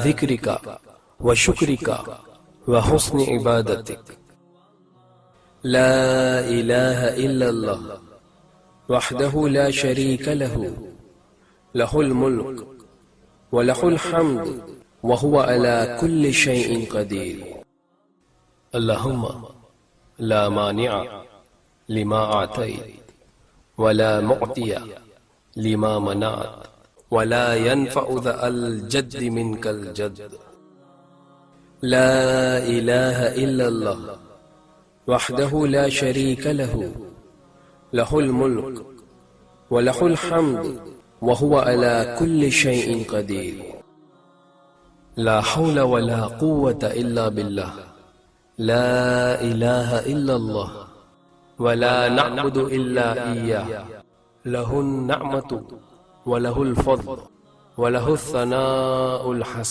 ذكرك وشكرك وحسن عبادتك. لا إله إلا الله وحده لا شريك له له الملك وله الحمد وهو على كل شيء قدير. اللهم لا مانع لما أعطيت ولا معطي لما منعت ولا ينفع ذا الجد منك الجد. لا إله إلا الله وحده لا شريك له له الملك وله الحمد وهو على كل شيء قدير. لا حول ولا قوة إلا بالله. لا إله إلا الله ولا نعبد إلا إياه. له النعمة وله الفضل وله الثناء الحسن.